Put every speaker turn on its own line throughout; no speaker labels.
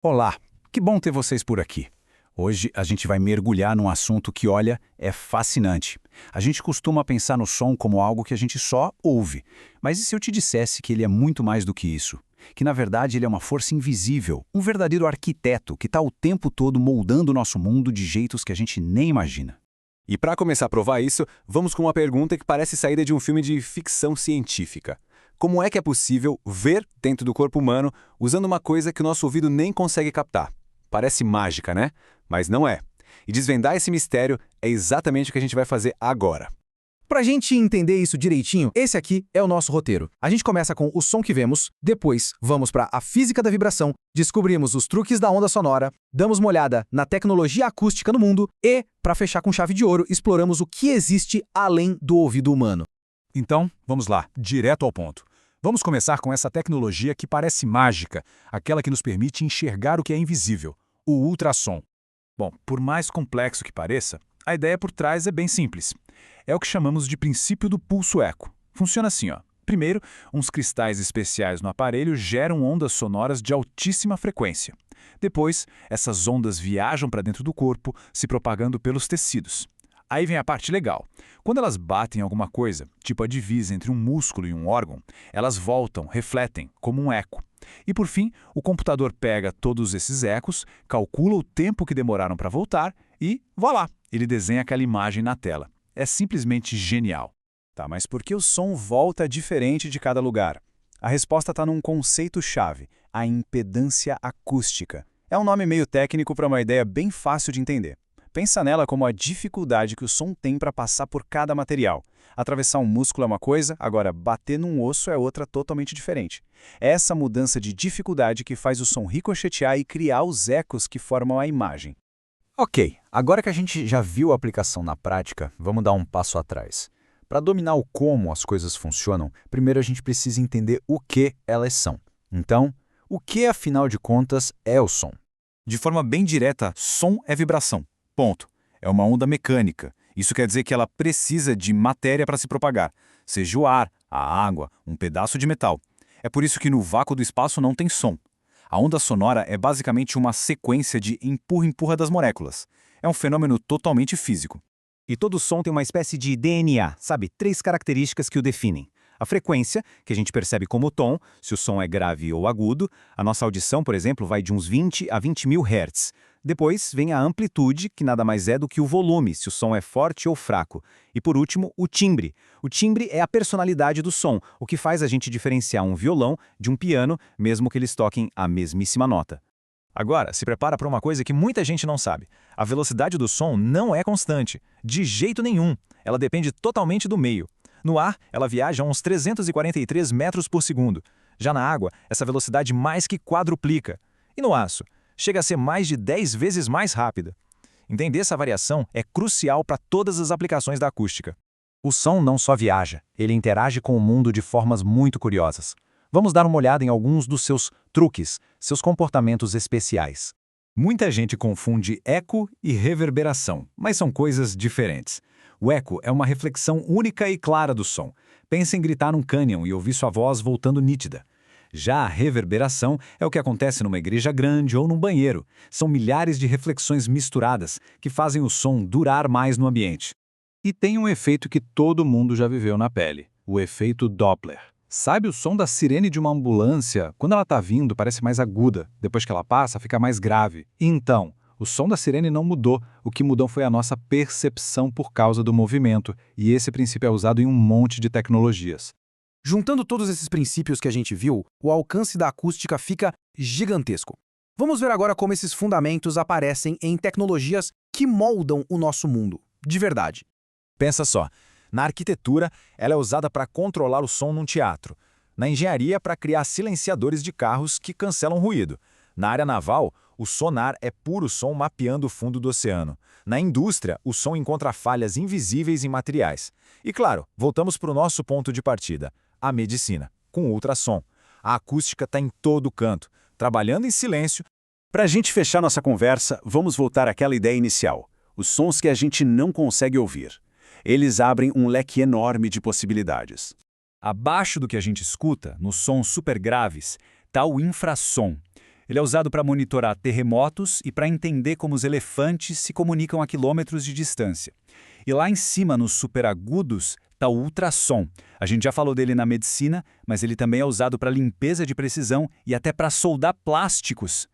Olá, que bom ter vocês por aqui. Hoje a gente vai mergulhar num assunto que, olha, é fascinante. A gente costuma pensar no som como algo que a gente só ouve. Mas e se eu te dissesse que ele é muito mais do que isso? Que na verdade ele é uma força invisível, um verdadeiro arquiteto que está o tempo todo moldando o nosso mundo de jeitos que a gente nem imagina.
E para começar a provar isso, vamos com uma pergunta que parece saída de um filme de ficção científica. Como é que é possível ver dentro do corpo humano usando uma coisa que o nosso ouvido nem consegue captar? Parece mágica, né? Mas não é. E desvendar esse mistério é exatamente o que a gente vai fazer agora.
Pra gente entender isso direitinho, esse aqui é o nosso roteiro. A gente começa com o som que vemos, depois vamos para a física da vibração, descobrimos os truques da onda sonora, damos uma olhada na tecnologia acústica no mundo e, para fechar com chave de ouro, exploramos o que existe além do ouvido humano.
Então, vamos lá, direto ao ponto. Vamos começar com essa tecnologia que parece mágica, aquela que nos permite enxergar o que é invisível, o ultrassom. Bom, por mais complexo que pareça, a ideia por trás é bem simples. É o que chamamos de princípio do pulso-eco. Funciona assim, ó. Primeiro, uns cristais especiais no aparelho geram ondas sonoras de altíssima frequência. Depois, essas ondas viajam para dentro do corpo, se propagando pelos tecidos. Aí vem a parte legal. Quando elas batem em alguma coisa, tipo a divisa entre um músculo e um órgão, elas voltam, refletem, como um eco. E por fim, o computador pega todos esses ecos, calcula o tempo que demoraram para voltar e, voilá, ele desenha aquela imagem na tela. É simplesmente genial. Tá, mas por que o som volta diferente de cada lugar? A resposta está num conceito-chave, a impedância acústica. É um nome meio técnico para uma ideia bem fácil de entender. Pensa nela como a dificuldade que o som tem para passar por cada material. Atravessar um músculo é uma coisa, agora bater num osso é outra totalmente diferente. É essa mudança de dificuldade que faz o som ricochetear e criar os ecos que formam a imagem.
Ok, agora que a gente já viu a aplicação na prática, vamos dar um passo atrás. Para dominar o como as coisas funcionam, primeiro a gente precisa entender o que elas são. Então, o que, afinal de contas, é o som?
De forma bem direta, som é vibração. Ponto. É uma onda mecânica. Isso quer dizer que ela precisa de matéria para se propagar, seja o ar, a água, um pedaço de metal. É por isso que no vácuo do espaço não tem som. A onda sonora é basicamente uma sequência de empurra-empurra das moléculas. É um fenômeno totalmente físico.
E todo som tem uma espécie de DNA, sabe? 3 características que o definem. A frequência, que a gente percebe como tom, se o som é grave ou agudo. A nossa audição, por exemplo, vai de uns 20 a 20 mil Hz. Depois vem a amplitude, que nada mais é do que o volume, se o som é forte ou fraco. E por último, o timbre. O timbre é a personalidade do som, o que faz a gente diferenciar um violão de um piano, mesmo que eles toquem a mesmíssima nota.
Agora, se prepara para uma coisa que muita gente não sabe. A velocidade do som não é constante, de jeito nenhum. Ela depende totalmente do meio. No ar, ela viaja a uns 343 metros por segundo. Já na água, essa velocidade mais que quadruplica. E no aço? Chega a ser mais de 10 vezes mais rápida. Entender essa variação é crucial para todas as aplicações da acústica.
O som não só viaja, ele interage com o mundo de formas muito curiosas. Vamos dar uma olhada em alguns dos seus truques, seus comportamentos especiais.
Muita gente confunde eco e reverberação, mas são coisas diferentes. O eco é uma reflexão única e clara do som. Pense em gritar num cânion e ouvir sua voz voltando nítida. Já a reverberação é o que acontece numa igreja grande ou num banheiro. São milhares de reflexões misturadas que fazem o som durar mais no ambiente.
E tem um efeito que todo mundo já viveu na pele, o efeito Doppler. Sabe o som da sirene de uma ambulância? Quando ela está vindo, parece mais aguda. Depois que ela passa, fica mais grave. Então, o som da sirene não mudou. O que mudou foi a nossa percepção por causa do movimento. E esse princípio é usado em um monte de tecnologias.
Juntando todos esses princípios que a gente viu, o alcance da acústica fica gigantesco. Vamos ver agora como esses fundamentos aparecem em tecnologias que moldam o nosso mundo, de verdade.
Pensa só, na arquitetura, ela é usada para controlar o som num teatro. Na engenharia, para criar silenciadores de carros que cancelam ruído. Na área naval, o sonar é puro som mapeando o fundo do oceano. Na indústria, o som encontra falhas invisíveis em materiais. E claro, voltamos para o nosso ponto de partida, a medicina, com ultrassom. A acústica está em todo canto, trabalhando em silêncio.
Para a gente fechar nossa conversa, vamos voltar àquela ideia inicial. Os sons que a gente não consegue ouvir. Eles abrem um leque enorme de possibilidades.
Abaixo do que a gente escuta, nos sons super graves, está o infrassom.
Ele é usado para monitorar terremotos e para entender como os elefantes se comunicam a quilômetros de distância. E lá em cima, nos superagudos, está o ultrassom. A gente já falou dele na medicina, mas ele também é usado para limpeza de precisão e até para soldar plásticos.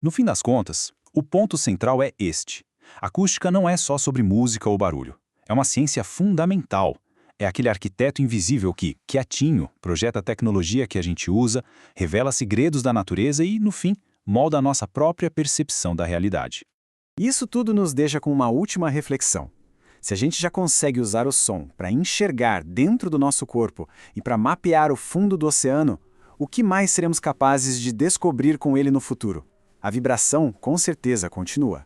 No fim das contas, o ponto central é este. Acústica não é só sobre música ou barulho. É uma ciência fundamental. É aquele arquiteto invisível que, quietinho, projeta a tecnologia que a gente usa, revela segredos da natureza e, no fim, molda a nossa própria percepção da realidade.
Isso tudo nos deixa com uma última reflexão. Se a gente já consegue usar o som para enxergar dentro do nosso corpo e para mapear o fundo do oceano, o que mais seremos capazes de descobrir com ele no futuro? A vibração, com certeza, continua.